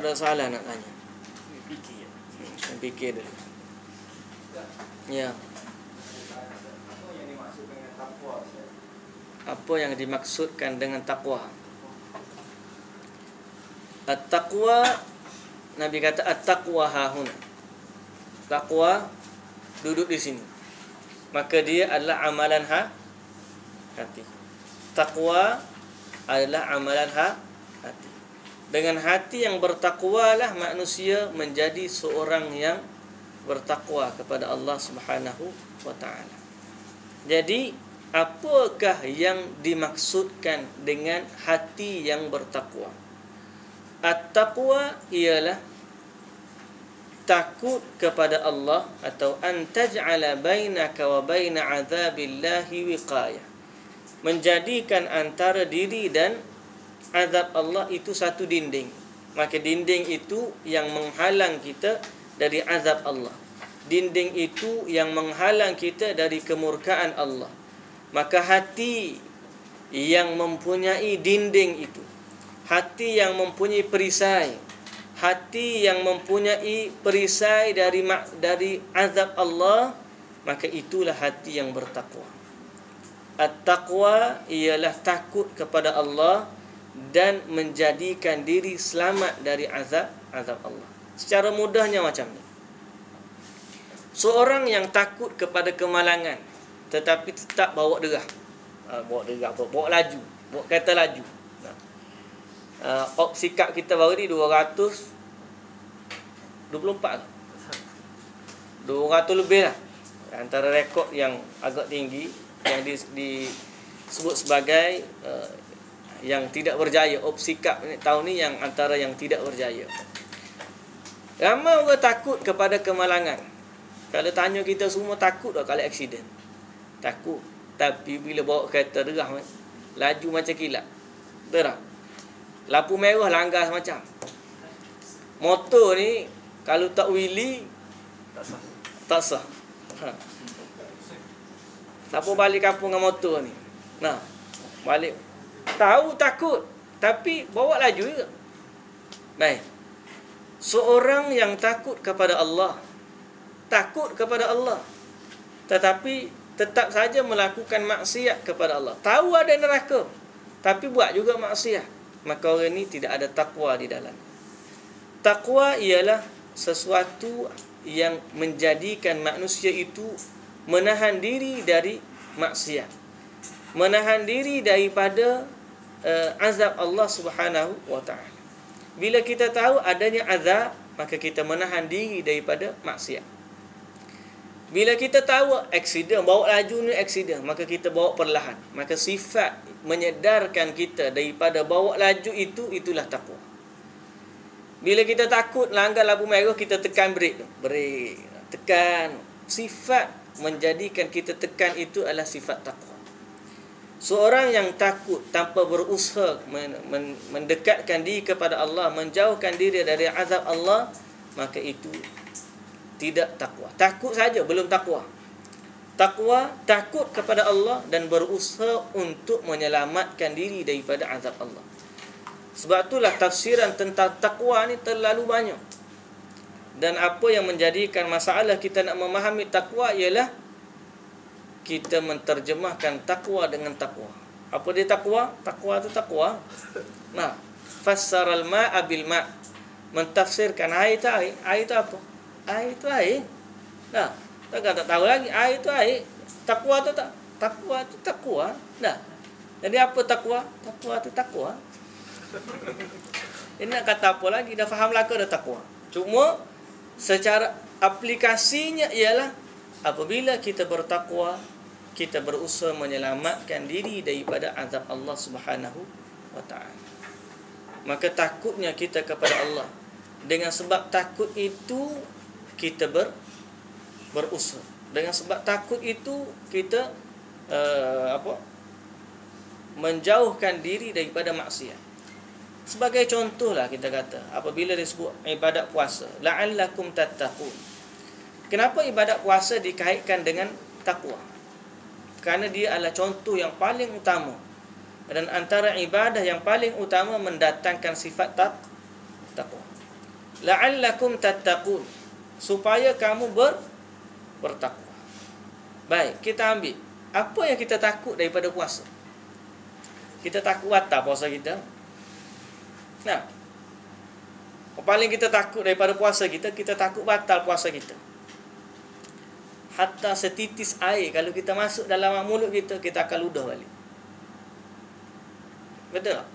Tak ada salah nak tanya. Fikir. Fikir dulu. Ya. Apa yang dimaksudkan dengan takwa? At-taqwa, Nabi kata at-taqwa hahuna. Takwa duduk di sini. Maka dia adalah amalan hati. Takwa adalah amalan hati. Dengan hati yang bertakwalah manusia menjadi seorang yang bertakwa kepada Allah Subhanahu wa taala. Jadi, apakah yang dimaksudkan dengan hati yang bertakwa? At-taqwa ialah takut kepada Allah, atau an taj'ala bainaka wa baina 'adzabillahi wiqayah. Menjadikan antara diri dan azab Allah itu satu dinding. Maka dinding itu yang menghalang kita dari azab Allah. Dinding itu yang menghalang kita dari kemurkaan Allah. Maka hati yang mempunyai dinding itu, hati yang mempunyai perisai, hati yang mempunyai perisai dari azab Allah, maka itulah hati yang bertakwa. At-taqwa ialah takut kepada Allah dan menjadikan diri selamat dari azab Allah. Secara mudahnya macam ni. Seorang yang takut kepada kemalangan tetapi tetap bawa derah. Bawa laju, bawa kereta laju. Sikap kita baru ni 224 lebih lah. Antara rekod yang agak tinggi yang disebut sebagai yang tidak berjaya. Sikap tahun ni yang antara yang tidak berjaya. Ramai orang takut kepada kemalangan. Kalau tanya kita semua takut tak kalau aksiden? Takut. Tapi bila bawa kereta derah, laju macam kilat. Derah. Lampu merah langgar semacam. Motor ni kalau tak wheelie tak sah. Siapa balik kampung dengan motor ni? Nah, balik. Tahu takut, tapi bawa laju juga. Baik. Seorang yang takut kepada Allah, tetapi tetap saja melakukan maksiat kepada Allah. Tahu ada neraka, tapi buat juga maksiat. Maka orang ini tidak ada takwa di dalam. Takwa ialah sesuatu yang menjadikan manusia itu menahan diri dari maksiat, menahan diri daripada azab Allah Subhanahu wa taala. Bila kita tahu adanya azab, maka kita menahan diri daripada maksiat. Bila kita tahu aksiden, bawa laju ni aksiden, maka kita bawa perlahan. Maka sifat menyedarkan kita daripada bawa laju itu, itulah takwa. Bila kita takut langgar lampu merah, kita tekan brek. Tekan. Sifat menjadikan kita tekan itu adalah sifat takwa. Seorang yang takut tanpa berusaha mendekatkan diri kepada Allah, menjauhkan diri dari azab Allah, maka itu tidak takwa. Takut saja belum takwa. Takwa takut kepada Allah dan berusaha untuk menyelamatkan diri daripada azab Allah. Sebab itulah tafsiran tentang takwa ni terlalu banyak. Dan apa yang menjadikan masalah kita nak memahami takwa ialah kita menterjemahkan takwa dengan takwa. Apa dia takwa? Takwa itu takwa. Nah, fassaral ma'a bil ma'. Mentafsirkan air itu air. Air itu apa? Air itu air. Nah, tak tahu lagi air itu air. Takwa itu tak. Takwa itu takwa. Nah. Jadi apa takwa? Takwa itu takwa. Ini nak kata apa lagi? Dah faham lah ke dah takwa. Cuma secara aplikasinya ialah apabila kita bertakwa, kita berusaha menyelamatkan diri daripada azab Allah Subhanahu wa taala. Maka takutnya kita kepada Allah. Dengan sebab takut itu kita berusaha. Dengan sebab takut itu kita menjauhkan diri daripada maksiat. Sebagai contohlah kita kata, apabila disebut ibadat puasa, la'allakum tattaqun. Kenapa ibadat puasa dikaitkan dengan takwa? Kerana dia adalah contoh yang paling utama. Dan antara ibadah yang paling utama mendatangkan sifat takwa. la'allakum tattaqun, supaya kamu bertakwa. Baik, kita ambil apa yang kita takut daripada puasa. Kita takut batal puasa kita. Nah, paling kita takut daripada puasa kita takut batal puasa kita. Hatta setitis air kalau kita masuk dalam mulut kita akan ludah balik. Betul tak?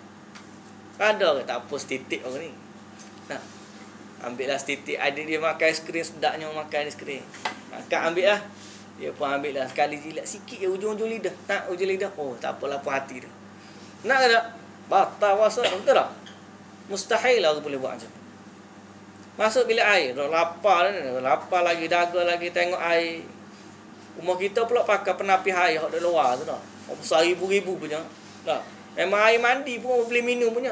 Ada ke tak apa setitik orang ni? Nah, ambillah setitik. Adik dia makan aiskrim, sedapnya makan aiskrim. Akak ambil lah. Dia pun ambil lah. Sekali jilat sikit je ujung-ujung lidah. Tak, ujung lidah. Oh, tak apalah, puas hati dia. Nak ke tak? Batal puasa. Betul tak? Mustahil lah aku boleh buat macam tu. Masuk bilik air. Dah lapar ni. Lapar lagi, daga lagi, tengok air. Rumah kita pula pakai penapis air yang ada luar tu tak? Besar ribu-ribu punya. Tak? Memang air mandi pun boleh minum punya.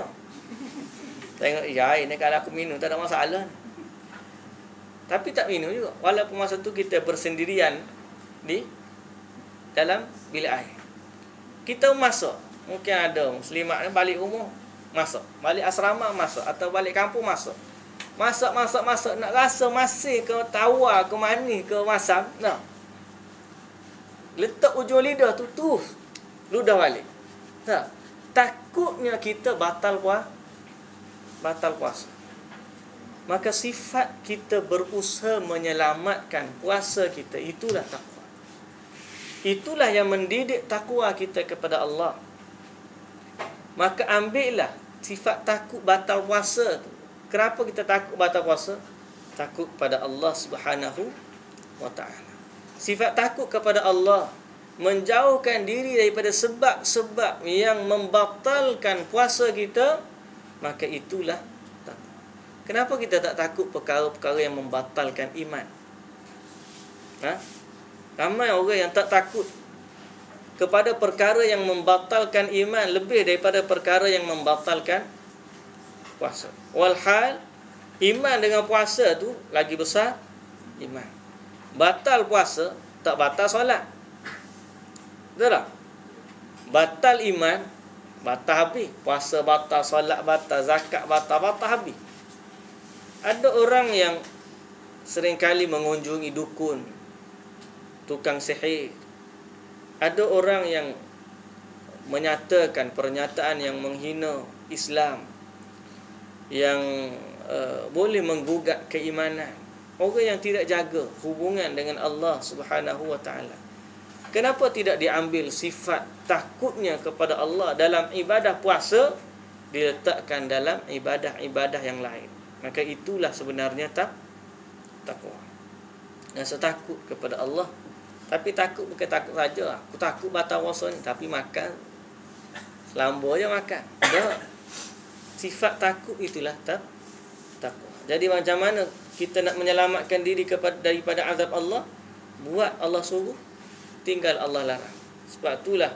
Tengok, air ni kalau aku minum tak ada masalah. Tapi tak minum juga. Walaupun masa tu kita bersendirian di dalam bilik air. Kita masuk. Mungkin ada muslimat ni balik rumah, masuk. Balik asrama, masuk. Atau balik kampung, masuk. Masak. Nak rasa masih ke tawar, ke manis, ke masam. Nah. Letak ujung lidah tu, ludah balik. Nah. Takutnya kita batal puasa. Maka sifat kita berusaha menyelamatkan puasa kita, itulah takwa. Itulah yang mendidik takwa kita kepada Allah. Maka ambillah sifat takut batal puasa tu. Kenapa kita takut batal puasa? Takut pada Allah Subhanahu wa ta'ala. Sifat takut kepada Allah, menjauhkan diri daripada sebab-sebab yang membatalkan puasa kita, maka itulah takwa. Kenapa kita tak takut perkara-perkara yang membatalkan iman? Ramai orang yang tak takut kepada perkara yang membatalkan iman lebih daripada perkara yang membatalkan puasa. Walhal iman dengan puasa tu lagi besar iman. Batal puasa tak batal solat. Betul tak? Batal iman batal habis. Puasa batal, solat batal, zakat batal habis. Ada orang yang seringkali mengunjungi dukun, tukang sihir. Ada orang yang menyatakan pernyataan yang menghina Islam, yang boleh menggugat keimanan. Orang yang tidak jaga hubungan dengan Allah Subhanahu wa ta'ala. Kenapa tidak diambil sifat takutnya kepada Allah dalam ibadah puasa, diletakkan dalam ibadah-ibadah yang lain? Maka itulah sebenarnya takwa. Rasa takut kepada Allah. Tapi takut bukan takut saja. Aku takut batal puasa ni, tapi makan selamba je makan. Tak. Sifat takut itulah takwa. Jadi macam mana kita nak menyelamatkan diri daripada azab Allah? Buat Allah suruh, tinggal Allah larang. Sebab itulah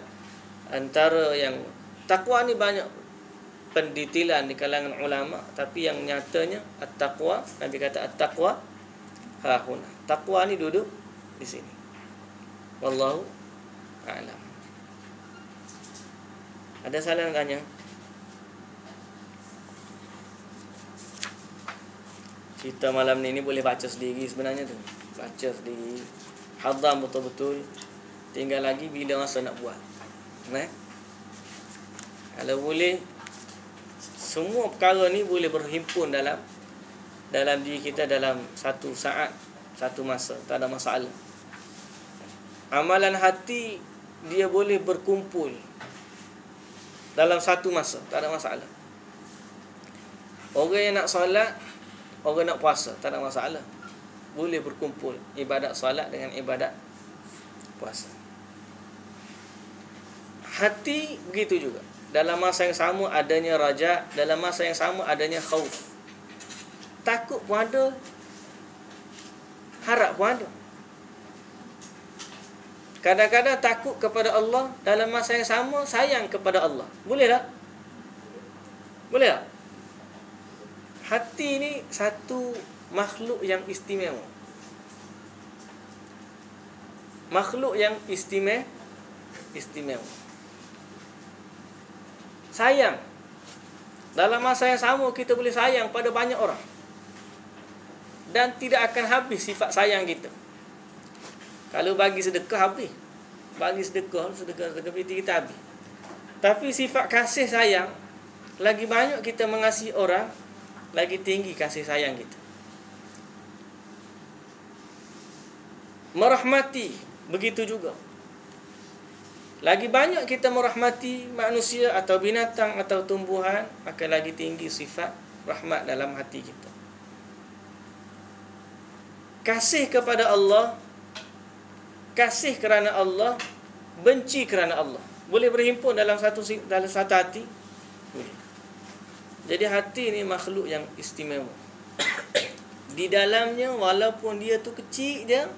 antara yang takwa ni banyak pendetilan di kalangan ulama, tapi yang nyatanya at-taqwa, Nabi kata at-taqwa hahuna. Takwa ni duduk di sini. Wallahu a'lam. Ada salah nak tanya? Cerita malam ni boleh baca sendiri sebenarnya tu. Baca sendiri. Hadam betul-betul. Tinggal lagi bila masa nak buat. Kalau boleh, semua perkara ni boleh berhimpun dalam diri kita dalam satu saat, satu masa. Tak ada masalah. Amalan hati dia boleh berkumpul dalam satu masa, tak ada masalah. Orang yang nak solat, orang nak puasa, tak ada masalah. Boleh berkumpul ibadat solat dengan ibadat puasa. Hati begitu juga. Dalam masa yang sama adanya raja, dalam masa yang sama adanya khauf. Takut pun ada, harap pun ada. Kadang-kadang takut kepada Allah, dalam masa yang sama sayang kepada Allah. Boleh tak? Boleh tak? Hati ni satu makhluk yang istimewa. Makhluk yang istimewa. Sayang. Dalam masa yang sama kita boleh sayang pada banyak orang. dan tidak akan habis sifat sayang kita. Kalau bagi sedekah habis. Bagi sedekah piti kita habis. Tapi sifat kasih sayang, lagi banyak kita mengasihi orang, lagi tinggi kasih sayang kita. Merahmati, begitu juga. Lagi banyak kita merahmati manusia atau binatang atau tumbuhan, maka lagi tinggi sifat rahmat dalam hati kita. Kasih kepada Allah, kasih kerana Allah, benci kerana Allah. Boleh berhimpun dalam satu hati? Boleh. Jadi hati ni makhluk yang istimewa. Di dalamnya, walaupun dia tu kecil dia,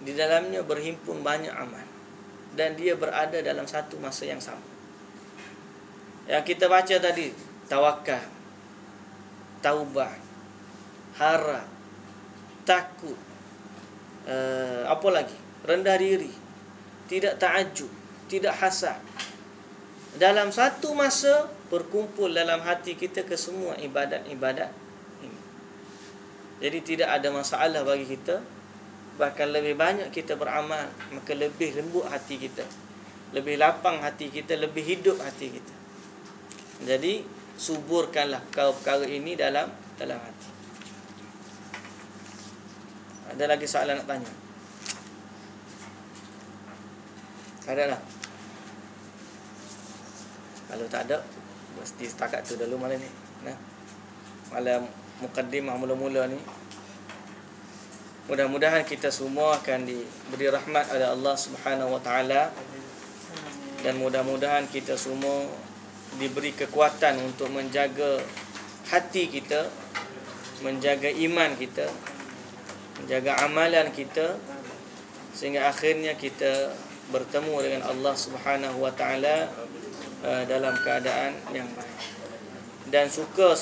di dalamnya berhimpun banyak amal. Dan dia berada dalam satu masa yang sama. Yang kita baca tadi, tawakal, taubat, harap, takut, apa lagi? Rendah diri, tidak ta'ajub, tidak hasad. Dalam satu masa berkumpul dalam hati kita ke semua ibadat-ibadat ini. Jadi tidak ada masalah bagi kita. Bahkan lebih banyak kita beramal, maka lebih lembut hati kita, lebih lapang hati kita, lebih hidup hati kita. Jadi suburkanlah perkara-perkara ini dalam hati. Ada lagi soalan nak tanya? Ada lah. Kalau tak ada, mesti setakat tu dulu malam ni. Nah, malam mukaddimah mula-mula ni. Mudah-mudahan kita semua akan diberi rahmat oleh Allah Subhanahu wa taala, dan mudah-mudahan kita semua diberi kekuatan untuk menjaga hati kita, menjaga iman kita, menjaga amalan kita, sehingga akhirnya kita bertemu dengan Allah Subhanahu wa taala dalam keadaan yang baik. Dan suka